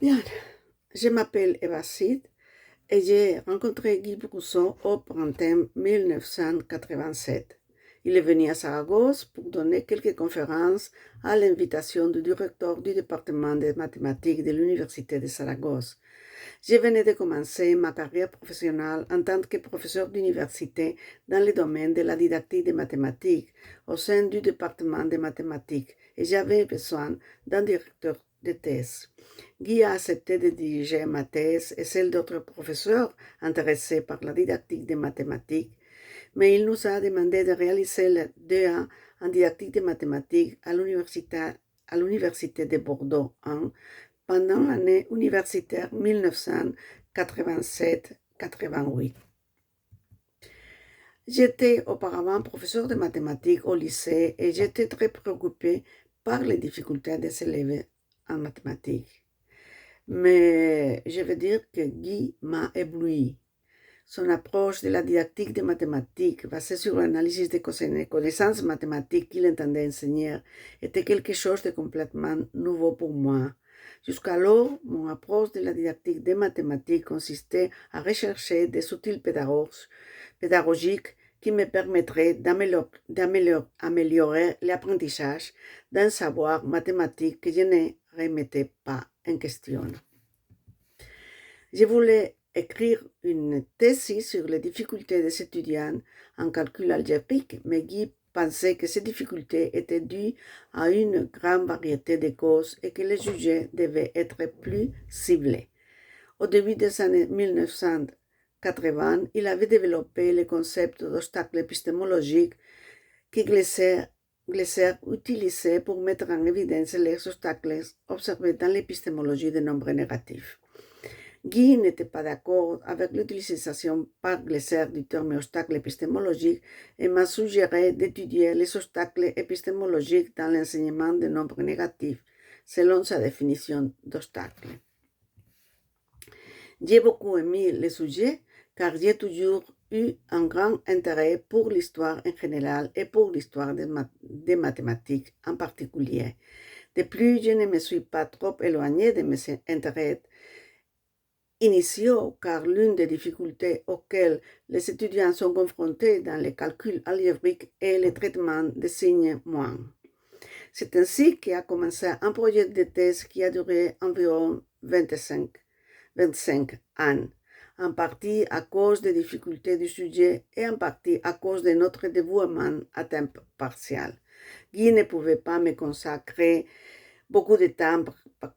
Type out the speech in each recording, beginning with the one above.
Bien, je m'appelle Eva Sid et j'ai rencontré Guy Brousson au printemps 1987. Il est venu à Saragosse pour donner quelques conférences à l'invitation du directeur du département de mathématiques de l'Université de Saragosse. Je venais de commencer ma carrière professionnelle en tant que professeur d'université dans le domaine de la didactique des mathématiques au sein du département de mathématiques et j'avais besoin d'un directeur de thèse. Guy a accepté de diriger ma thèse et celle d'autres professeurs intéressés par la didactique des mathématiques, mais il nous a demandé de réaliser le DEA en didactique des mathématiques à l'université de Bordeaux 1 pendant l'année universitaire 1987-88. J'étais auparavant professeur de mathématiques au lycée et j'étais très préoccupée par les difficultés des élèves en mathématiques. Mais je veux dire que Guy m'a ébloui. Son approche de la didactique des mathématiques, basée sur l'analyse des connaissances mathématiques qu'il entendait enseigner, était quelque chose de complètement nouveau pour moi. Jusqu'alors, mon approche de la didactique des mathématiques consistait à rechercher des outils pédagogiques qui me permettraient d'améliorer l'apprentissage d'un savoir mathématique que je ne remettais pas en question. Je voulais écrire une thèse sur les difficultés des étudiants en calcul algébrique, mais Guy pensait que ces difficultés étaient dues à une grande variété de causes et que les sujets devaient être plus ciblés. Au début des années 1980, il avait développé le concept d'obstacle épistémologique que Glesser utilisait pour mettre en évidence les obstacles observés dans l'épistémologie des nombres négatifs. Guy n'était pas d'accord avec l'utilisation par Glesser du terme obstacle épistémologique et m'a suggéré d'étudier les obstacles épistémologiques dans l'enseignement des nombres négatifs, selon sa définition d'obstacle. J'ai beaucoup aimé le sujet car j'ai toujours eu un grand intérêt pour l'histoire en général et pour l'histoire des mathématiques en particulier. De plus, je ne me suis pas trop éloignée de mes intérêts initiaux car l'une des difficultés auxquelles les étudiants sont confrontés dans les calculs algébriques est le traitement des signes moins. C'est ainsi qu'a commencé un projet de thèse qui a duré environ 25 ans, en partie à cause des difficultés du sujet et en partie à cause de notre dévouement à temps partiel. Guy ne pouvait pas me consacrer beaucoup de temps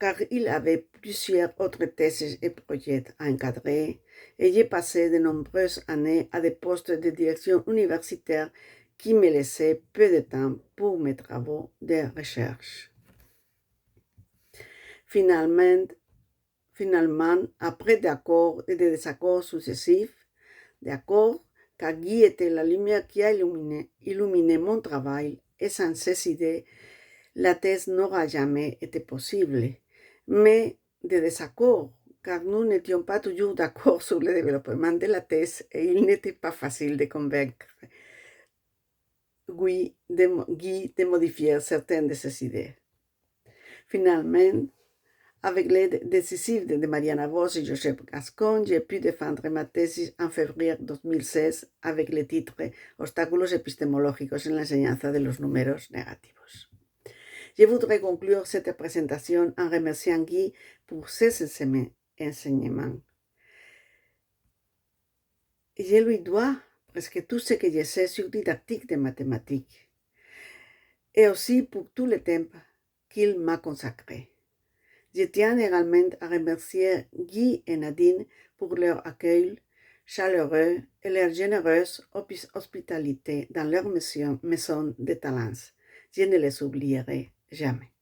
car il avait plusieurs autres thèses et projets à encadrer et j'ai passé de nombreuses années à des postes de direction universitaire qui me laissaient peu de temps pour mes travaux de recherche. Finalement, après des accords et des désaccords successifs, car Guy était la lumière qui a illuminé mon travail et sans ces idées, la thèse n'aura jamais été possible. Mais des désaccords, car nous n'étions pas toujours d'accord sur le développement de la thèse et il n'était pas facile de convaincre Guy de modifier certaines de ses idées. Finalement, avec l'aide décisive de Mariana Voss et Joseph Gascon, j'ai pu défendre ma thèse en février 2016 avec le titre Obstáculos epistemológicos en la enseñanza de los números negativos. Je voudrais conclure cette présentation en remerciant Guy pour ses enseignements. Je lui dois presque tout ce que je sais sur didactique des mathématiques et aussi pour tout le temps qu'il m'a consacré. Je tiens également à remercier Guy et Nadine pour leur accueil chaleureux et leur généreuse hospitalité dans leur maison de talents. Je ne les oublierai jamais.